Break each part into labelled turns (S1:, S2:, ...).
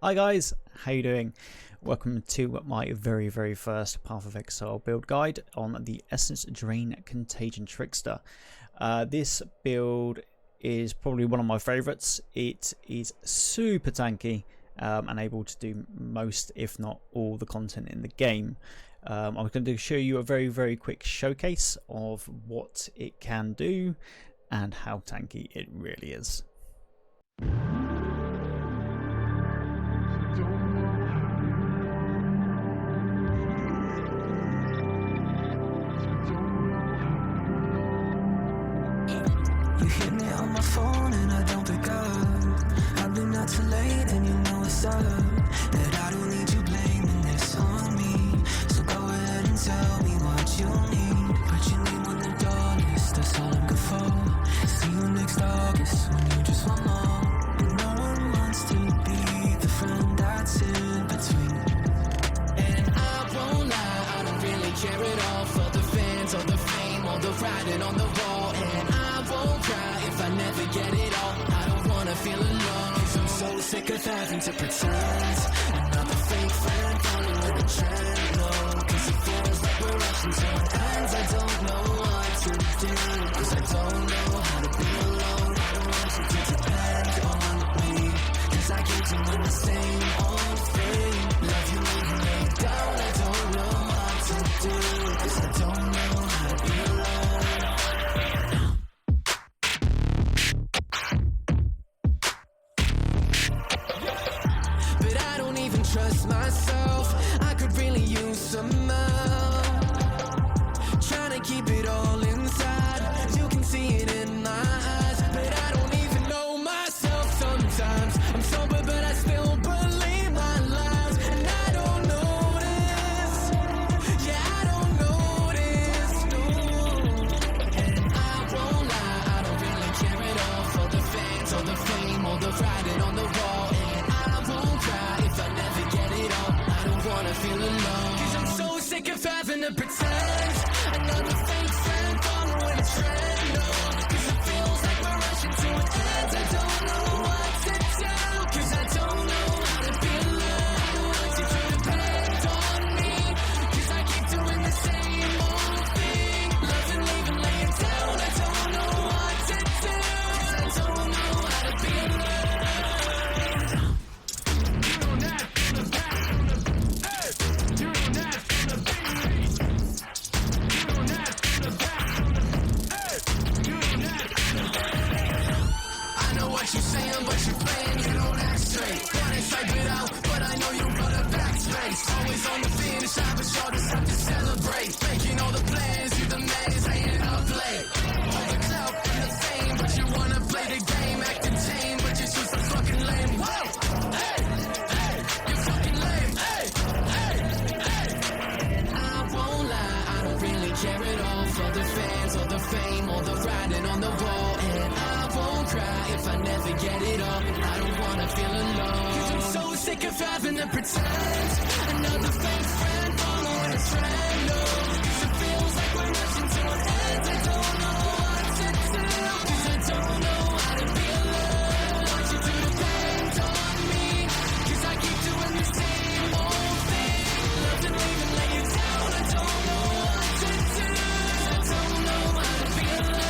S1: Hi guys, how you doing? Welcome to my very first Path of Exile build guide on the Essence Drain Contagion Trickster. This build is probably one of my favourites. It is super tanky and able to do most, if not all, the content in the game. I'm going to show you a very quick showcase of what it can do and how tanky it really is.
S2: You hit me on my phone and I don't pick up. I've been out too late and you know it's up. That I don't need you blaming this on me. So go ahead and tell me what you need. Put your name on the door list, that's all I'm good for. See you next August when you just want more. And no one wants to be the friend that's in between. And I won't lie, I don't really care at all for the fans or the fame or the writing on the wall. And I won't cry if I never get it all. I don't wanna feel alone, cause I'm so sick of having to pretend. Another fake friend falling with a trend, no. Cause it feels like we're rushing to an end. I don't know what to do, cause I don't know how to be alone. I don't want you to depend on me, cause I keep doing the same old thing. Love you even lay down, I don't know what to do, cause I don't know how to be alone. But I don't even trust myself. I could really use some help. Trying to keep it all inside. You can see it in my eyes. But I don't even know myself sometimes. I'm sober but I still believe my lies. And I don't notice. Yeah, I don't notice. No. And I won't lie, I don't really care at all for the fans or the fame or the writing on the wall. And I won't cry if I never get it all. I don't wanna feel alone, cause I'm so sick of having to pretend. Another fake friend following a trend, no. Cause it feels like we're rushing to an end. I don't know what to do, cause I don't know how to be alone. I don't want you to depend on me, cause I keep doing the same old thing. Love and leave and lay it down. I don't know what to do, cause I don't know how to be alone. I know what you're saying, but you're playing, you don't act straight. Wanna type it out, but I know you run a backspace. Always on the finish, I have a short time to celebrate. Making all the plans, you the man, staying up late. All the clout and the fame, but you wanna play the game. Acting tame, but you're just a fucking lame. Whoa! Hey! Hey! You're fucking lame. Hey! Hey! Hey! And I won't lie, I don't really care at all for the fans or the fame or the writing on the wall. And I won't cry if I never get it all. I don't wanna feel alone, cause I'm so sick of having to pretend. Another fake friend following a trend, no. Cause it feels like we're rushing to an end. I don't know what to do, cause I don't know how to be alone. I don't want you to depend on me, cause I keep doing the same old thing. Love and leave and lay it down. I don't know what to do, cause I don't know how to be alone.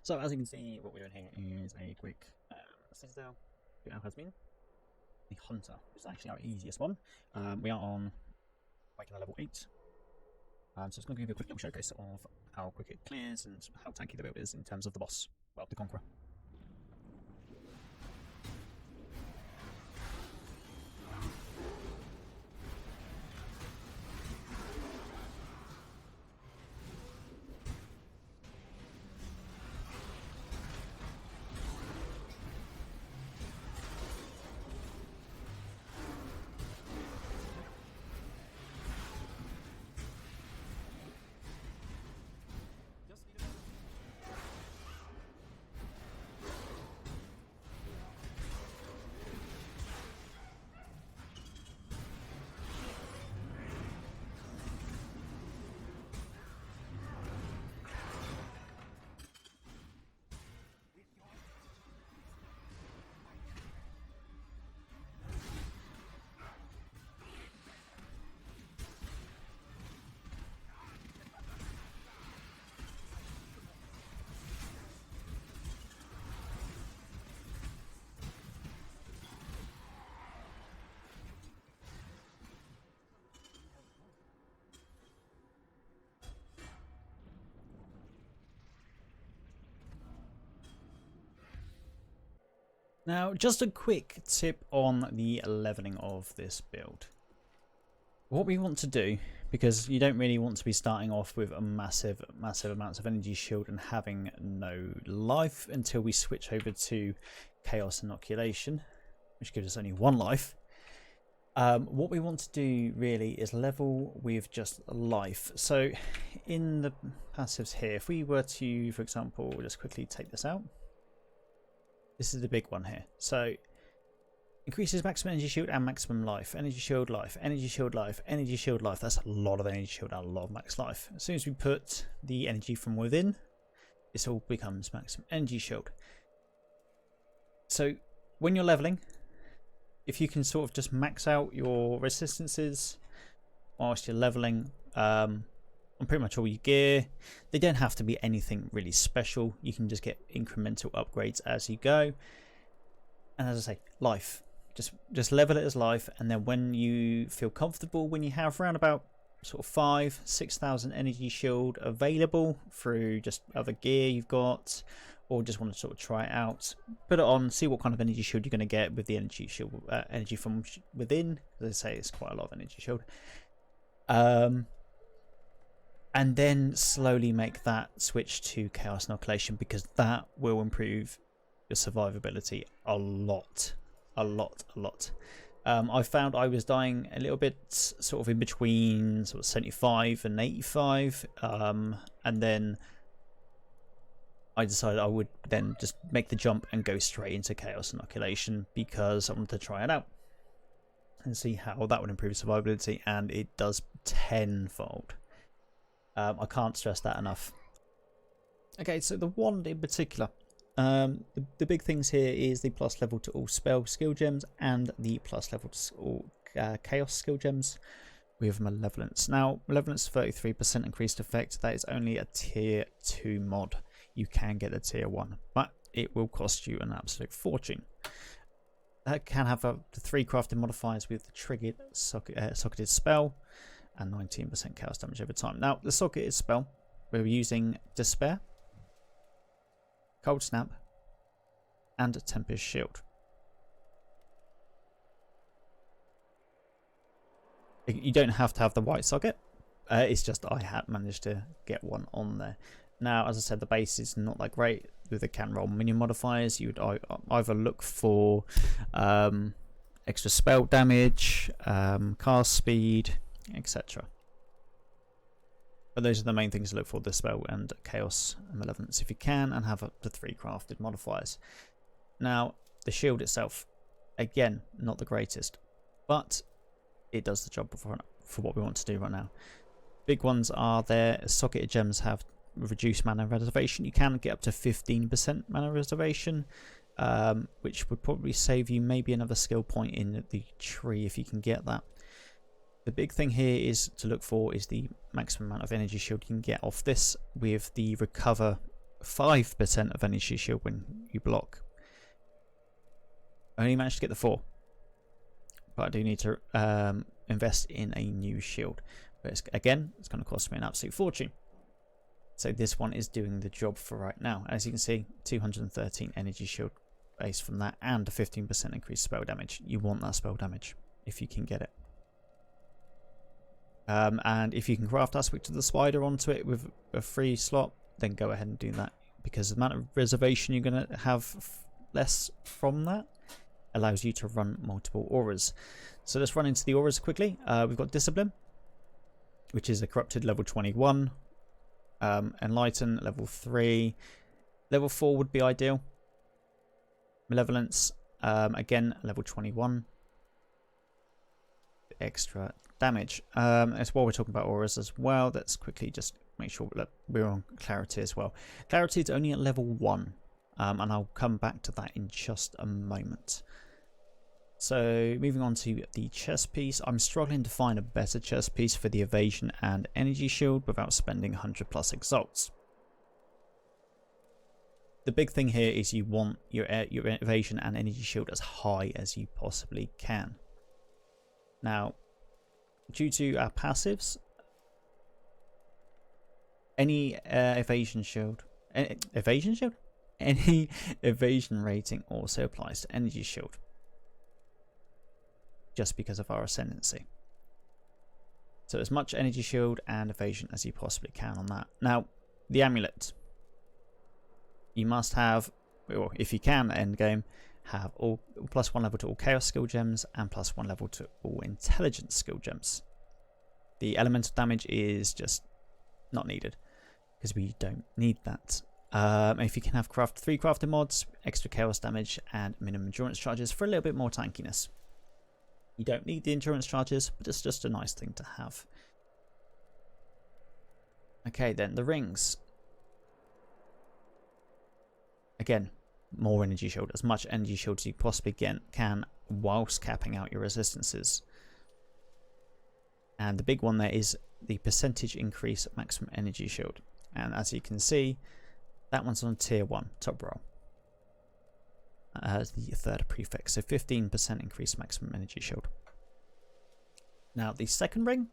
S1: So as you can see, what we're doing here is a quick citadel. It now has been the Hunter, which is actually our easiest one. We are on waking level 8. So it's going to give you a quick little showcase of how quick it clears and how tanky the build is in terms of the boss, well, the Conqueror. Now, just a quick tip on the leveling of this build. What we want to do, because you don't really want to be starting off with a massive amounts of energy shield and having no life until we switch over to Chaos Inoculation, which gives us only 1 life. What we want to do really is level with just life. So in the passives here, if we were to, for example, just quickly take this out. This is the big one here. So increases maximum energy shield and maximum life. Energy shield life, energy shield life, energy shield life. That's a lot of energy shield and a lot of max life. As soon as we put the energy from within, this all becomes maximum energy shield. So when you're leveling, if you can sort of just max out your resistances whilst you're leveling on pretty much all your gear, they don't have to be anything really special. You can just get incremental upgrades as you go. And as I say, life. Just level it as life, and then when you feel comfortable, when you have around about sort of 5,000-6,000 energy shield available through just other gear you've got, or just want to sort of try it out, put it on, see what kind of energy shield you're going to get with the energy shield, energy from within. As I say, it's quite a lot of energy shield. And then slowly make that switch to Chaos Inoculation, because that will improve your survivability a lot. I found I was dying a little bit sort of in between sort of 75 and 85, and then I decided I would then just make the jump and go straight into Chaos Inoculation, because I wanted to try it out and see how that would improve survivability, and it does tenfold. I can't stress that enough. Okay, so the wand in particular, the big things here is the plus level to all spell skill gems and the plus level to all chaos skill gems with Malevolence. Now, Malevolence 33% increased effect. That is only a tier 2 mod. You can get a tier 1, but it will cost you an absolute fortune. That can have up to 3 crafting modifiers with the triggered socketed spell and 19% chaos damage over time. Now, the socketed spell, we're using Despair, Cold Snap, and Tempest Shield. You don't have to have the white socket. It's just I had managed to get one on there. Now, as I said, the base is not that great with the can roll minion modifiers. You would either look for extra spell damage, cast speed, etc. But those are the main things to look for: the spell and chaos and malevolence if you can, and have up to 3 crafted modifiers. Now, the shield itself, again, not the greatest, but it does the job for what we want to do right now. Big ones are there. Socketed gems have reduced mana reservation. You can get up to 15% mana reservation, which would probably save you maybe another skill point in the tree if you can get that. The big thing here is to look for is the maximum amount of energy shield you can get off this with the recover 5% of energy shield when you block. I only managed to get the 4. But I do need to invest in a new shield. But again, it's going to cost me an absolute fortune. So this one is doing the job for right now. As you can see, 213 energy shield base from that, and a 15% increased spell damage. You want that spell damage if you can get it. And if you can craft Aspect of the Spider onto it with a free slot, then go ahead and do that, because the amount of reservation you're going to have less from that allows you to run multiple auras. So let's run into the auras quickly. We've got Discipline, which is a corrupted level 21. Enlighten level 3. Level 4 would be ideal. Malevolence, again level 21. Extra damage. As while we're talking about auras as well, let's quickly just make sure that we're on Clarity as well. Clarity is only at level 1, and I'll come back to that in just a moment. So moving on to the chest piece, I'm struggling to find a better chest piece for the evasion and energy shield without spending 100 plus exalts. The big thing here is you want your evasion and energy shield as high as you possibly can. Now, due to our passives, any evasion rating also applies to energy shield, just because of our ascendancy. So as much energy shield and evasion as you possibly can on that. Now, the amulet. You must have, or if you can end game, have all +1 level to all chaos skill gems and +1 level to all intelligence skill gems. The elemental damage is just not needed, because we don't need that. If you can have 3 crafting mods, extra chaos damage, and minimum endurance charges for a little bit more tankiness. You don't need the endurance charges, but it's just a nice thing to have. Okay, then the rings. Again, more energy shield, as much energy shield as you possibly can, whilst capping out your resistances. And the big one there is the percentage increase maximum energy shield. And as you can see, that one's on tier 1, top row. As the third prefix, so 15% increase maximum energy shield. Now the second ring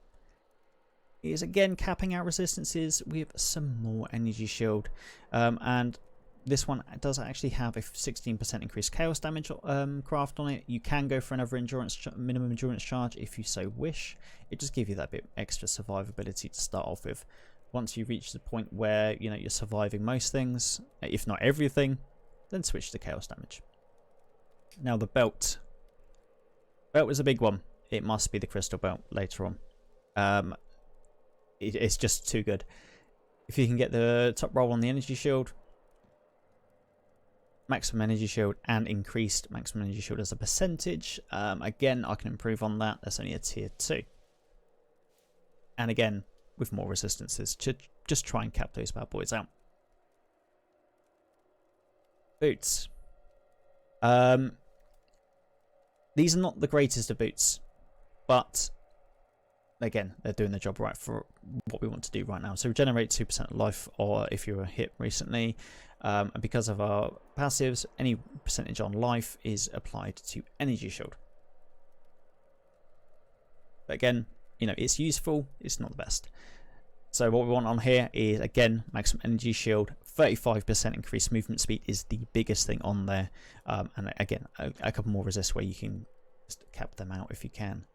S1: is again capping out resistances with some more energy shield, and this one does actually have a 16% increased chaos damage craft on it. You can go for another minimum endurance charge if you so wish. It just gives you that bit extra survivability to start off with. Once you reach the point where you're surviving most things, if not everything, then switch to chaos damage. Now the belt. Belt is a big one. It must be the crystal belt later on. It's just too good. If you can get the top roll on the energy shield, maximum energy shield, and increased maximum energy shield as a percentage, again, I can improve on that. That's only a tier 2. And again, with more resistances to just try and cap those bad boys out. Boots. These are not the greatest of boots, but again, they're doing the job right for what we want to do right now. So regenerate 2% of life, or if you were hit recently, and because of our passives, any percentage on life is applied to energy shield. But again, it's useful, it's not the best. So what we want on here is, again, maximum energy shield, 35% increased movement speed is the biggest thing on there. And again, a couple more resists where you can just cap them out if you can.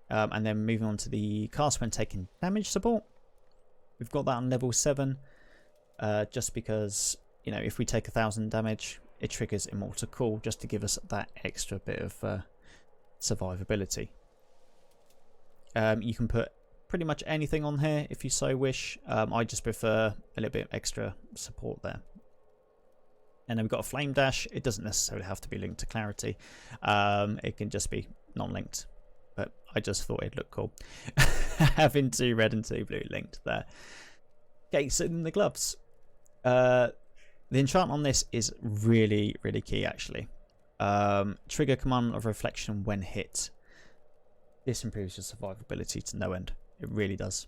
S1: And then moving on to the cast when taking damage support. We've got that on level 7, just because, if we take 1,000 damage, it triggers Immortal Call just to give us that extra bit of survivability. You can put pretty much anything on here if you so wish. I just prefer a little bit extra support there. And then we've got a Flame Dash. It doesn't necessarily have to be linked to Clarity. It can just be non-linked. But I just thought it'd look cool. Having 2 red and 2 blue linked there. Okay, so then the gloves. The enchantment on this is really, really key actually. Trigger Command of Reflection when hit. This improves your survivability to no end. It really does.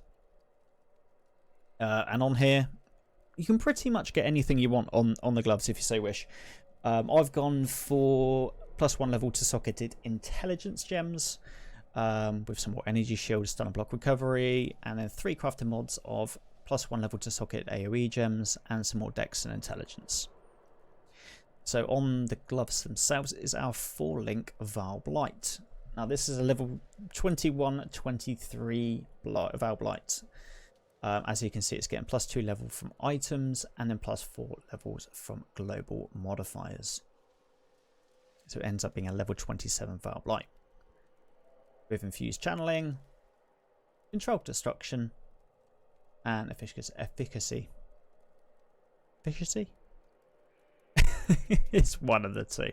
S1: And on here, you can pretty much get anything you want on the gloves if you so wish. I've gone for +1 level to socketed intelligence gems, with some more energy shield, stun and block recovery, and then 3 crafted mods of +1 level to socket AoE gems and some more dex and intelligence. So on the gloves themselves is our 4-link Val Blight. Now this is a level 21-23 Val Blight. As you can see, it's getting +2 level from items and then +4 levels from global modifiers. So it ends up being a level 27 Val Blight. With infused channeling, controlled destruction, and efficacy. Efficacy? It's one of the two.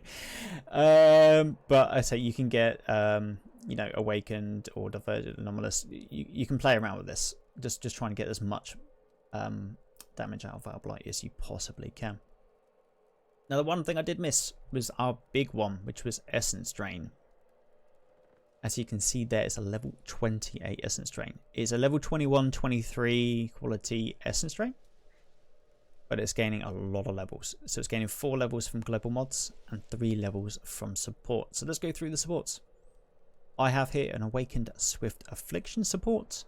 S1: But I say you can get, you know, awakened or diverted anomalous. You can play around with this. Just trying to get as much damage out of Val Blight as you possibly can. Now, the one thing I did miss was our big one, which was Essence Drain. As you can see there, it's a level 28 Essence Drain. It's a level 21-23 quality Essence Drain, but it's gaining a lot of levels. So it's gaining 4 levels from global mods and 3 levels from support. So let's go through the supports. I have here an Awakened Swift Affliction support.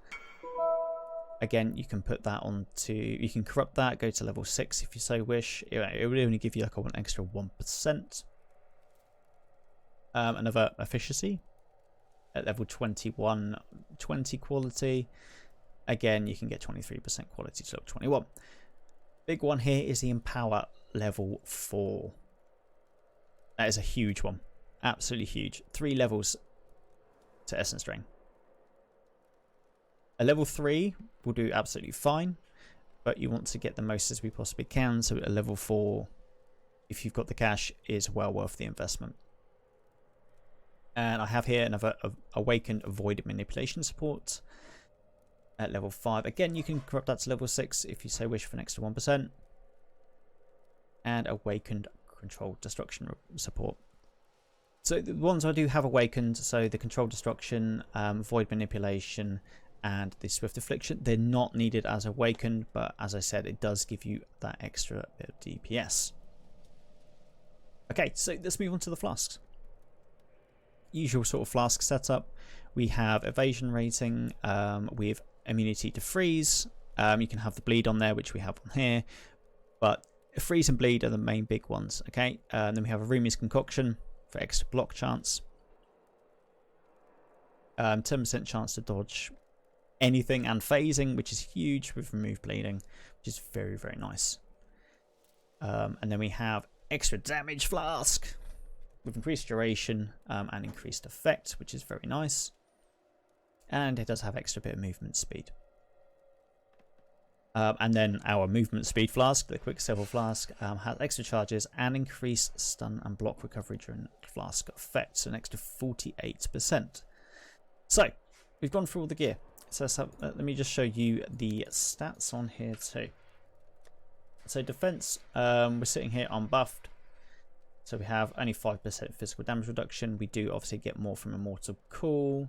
S1: Again, you can put that onto, you can corrupt that, go to level 6 if you so wish. It would only give you like an extra 1%. Another Efficiency at level 21-20 quality. Again, you can get 23% quality to level 21. Big one here is the Empower level 4. That is a huge one. Absolutely huge. 3 levels to Essence Drain. A level 3 will do absolutely fine, but you want to get the most as we possibly can. So a level 4, if you've got the cash, is well worth the investment. And I have here another Awakened Void Manipulation support at level 5. Again, you can corrupt that to level 6 if you so wish for an extra 1%. And Awakened Controlled Destruction support. So the ones I do have awakened, so the Controlled Destruction, Void Manipulation, and the Swift Affliction, they're not needed as awakened, but as I said, it does give you that extra bit of DPS. Okay, so let's move on to the flasks. Usual sort of flask setup. We have evasion rating with immunity to freeze. You can have the bleed on there, which we have on here, but freeze and bleed are the main big ones. Okay, then we have a Rumi's Concoction for extra block chance, 10% chance to dodge anything, and phasing, which is huge with remove bleeding, which is very, very nice. And then we have extra damage flask with increased duration and increased effect, which is very nice. And it does have extra bit of movement speed. And then our movement speed flask, the Quicksilver flask, has extra charges and increased stun and block recovery during flask effect, so an extra 48%. So we've gone through all the gear. So let me just show you the stats on here too. So defense, we're sitting here unbuffed. So we have only 5% physical damage reduction. We do obviously get more from Immortal Cool.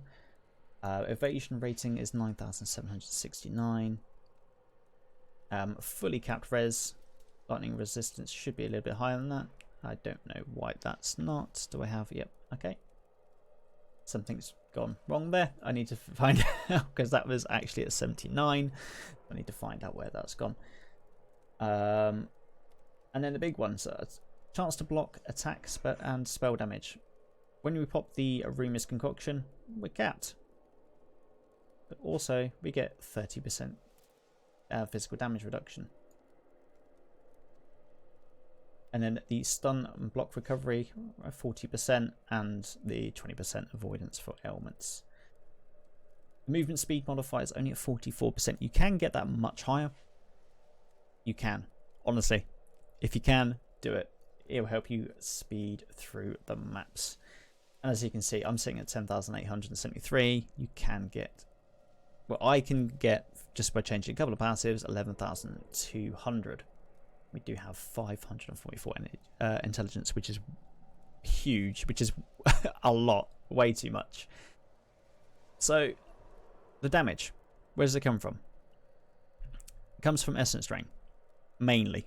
S1: Evasion rating is 9,769. Fully capped res. Lightning resistance should be a little bit higher than that. I don't know why that's not. Do I have? Yep. Okay. Something's gone wrong there. I need to find out, because that was actually at 79. I need to find out where that's gone. And then the big ones. Chance to block attacks and spell damage. When we pop the Rumi's Concoction, we're capped. But also, we get 30% physical damage reduction. And then the stun and block recovery, 40%, and the 20% avoidance for ailments. The movement speed modifier is only at 44%. You can get that much higher. You can. Honestly. If you can, do it. It'll help you speed through the maps. And as you can see, I'm sitting at 10,873. You can get, well, I can get, just by changing a couple of passives, 11,200. We do have 544 intelligence, which is huge, which is a lot, way too much. So the damage, where does it come from? It comes from Essence Drain. mainly.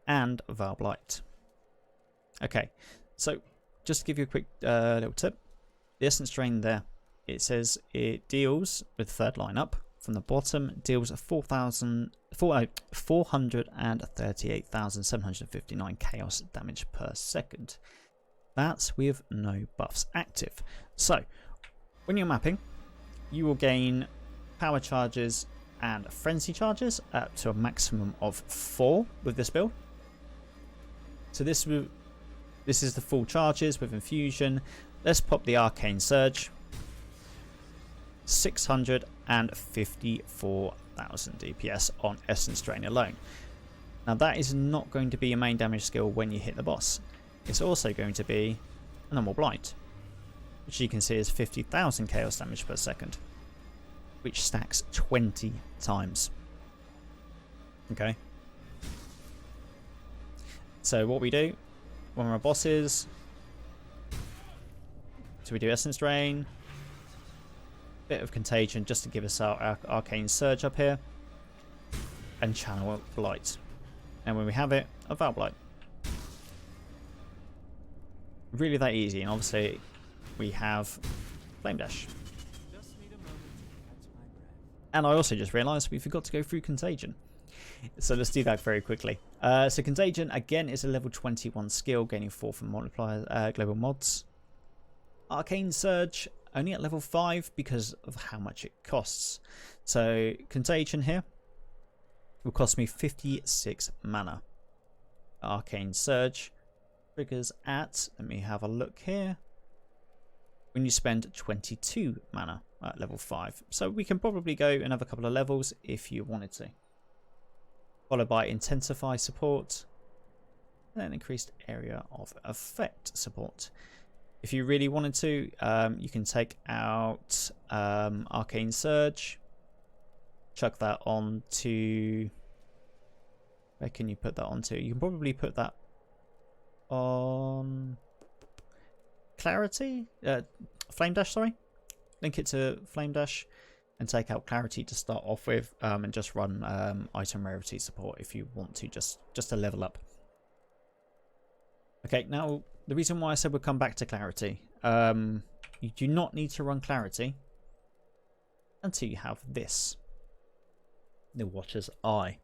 S1: And Valve Light. Okay, so just to give you a quick little tip. The Essence Drain there, it says it deals with third line up. From the bottom, deals 438,759 chaos damage per second. That's with no buffs active. So, when you're mapping, you will gain power charges and frenzy charges up to a maximum of 4 with this build. So this is the full charges with infusion. Let's pop the Arcane Surge. 654,000 DPS on Essence Drain alone. Now that is not going to be a main damage skill when you hit the boss. It's also going to be a normal blight, which you can see is 50,000 chaos damage per second, which stacks 20 times. Okay. So what we do when we're bosses, so we do Essence Drain, bit of Contagion just to give us our Arcane Surge up here, and Channel Blight. And when we have it, a Valve Light. Really that easy, and obviously we have Flame Dash. And I also just realised we forgot to go through Contagion. So let's do that very quickly. So Contagion, again, is a level 21 skill, gaining 4 from multiplier global mods. Arcane Surge, only at level 5 because of how much it costs. So Contagion here will cost me 56 mana. Arcane Surge triggers at, let me have a look here, when you spend 22 mana at level 5. So we can probably go another couple of levels if you wanted to. Followed by Intensify support, and then increased area of effect support. If you really wanted to, you can take out Arcane Surge, chuck that onto, where can you put that onto? You can probably put that on Clarity, Flame Dash, sorry. Link it to Flame Dash and take out Clarity to start off with, and just run item rarity support if you want to, just to level up. Okay, now the reason why I said we'll come back to Clarity, you do not need to run Clarity until you have this, the Watcher's Eye.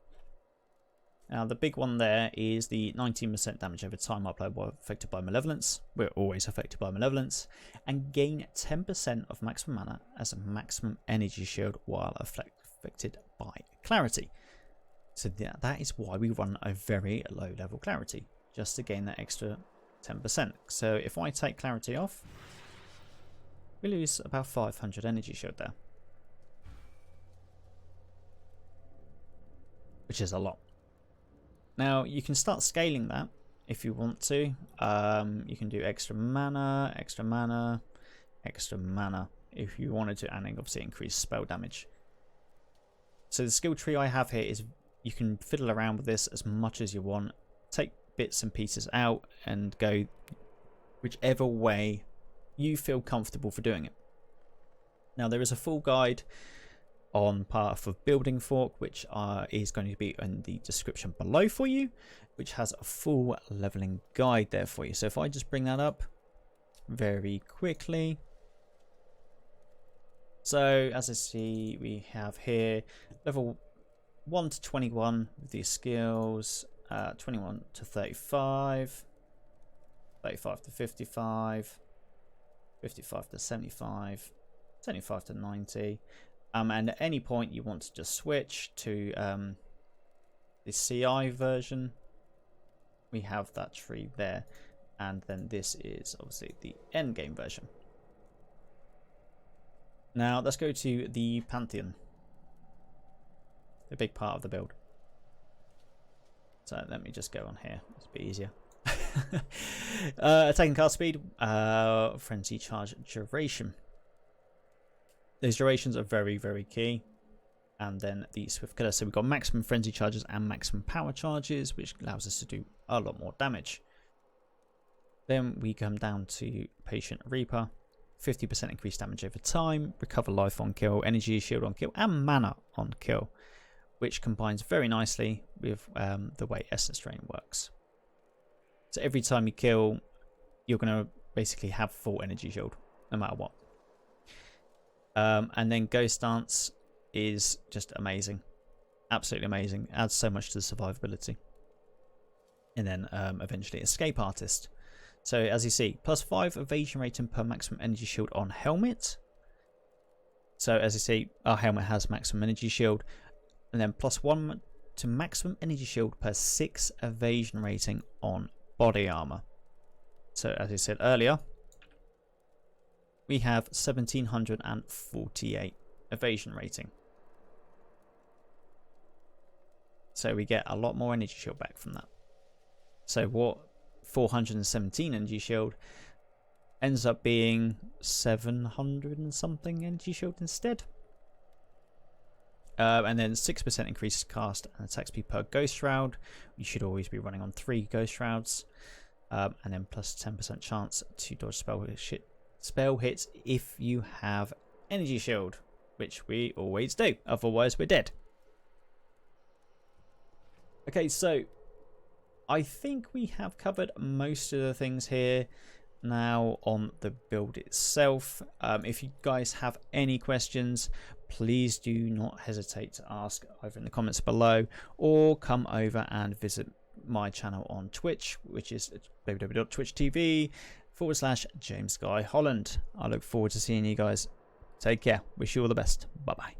S1: Now the big one there is the 19% damage over time upload while affected by Malevolence. We're always affected by Malevolence. And gain 10% of maximum mana as a maximum energy shield while affected by Clarity. So that is why we run a very low level Clarity, just to gain that extra 10%. So if I take Clarity off, we lose about 500 energy shield there, which is a lot. Now you can start scaling that if you want to. You can do extra mana, extra mana, extra mana if you wanted to, and obviously increase spell damage. So the skill tree I have here is you can fiddle around with this as much as you want. Take bits and pieces out and go whichever way you feel comfortable for doing it. Now there is a full guide on Path of Building Fork, which is going to be in the description below for you, which has a full leveling guide there for you. So if I just bring that up very quickly. So as I see, we have here level 1 to 21 with these skills, 21 to 35, 35 to 55, 55 to 75, 75 to 90. And at any point you want to just switch to the CI version, we have that tree there, and then this is obviously the end game version. Now let's go to the Pantheon, the big part of the build. So let me just go on here, it's a bit easier. Attacking cast speed, frenzy charge duration. Those durations are very, very key. And then the swift killer. So we've got maximum frenzy charges and maximum power charges, which allows us to do a lot more damage. Then we come down to Patient Reaper. 50% increased damage over time, recover life on kill, energy shield on kill, and mana on kill. which combines very nicely with the way Essence Drain works. So every time you kill, you're going to basically have full energy shield, no matter what. And then Ghost Dance is just amazing. Absolutely amazing. Adds so much to the survivability. And then eventually Escape Artist. So as you see, +5 evasion rating per maximum energy shield on helmet. So as you see, our helmet has maximum energy shield. And then +1 to maximum energy shield per 6 evasion rating on body armor. So as I said earlier, we have 1748 evasion rating. So we get a lot more energy shield back from that. So what 417 energy shield ends up being 700 and something energy shield instead. And then 6% increases cast and attack speed per Ghost Shroud. You should always be running on 3 Ghost Shrouds. And then plus 10% chance to dodge spell hits if you have energy shield, which we always do, otherwise we're dead. Okay, so I think we have covered most of the things here now on the build itself. If you guys have any questions, please do not hesitate to ask either in the comments below or come over and visit my channel on Twitch, which is www.twitch.tv/James Guy Holland. I look forward to seeing you guys. Take care. Wish you all the best. Bye bye.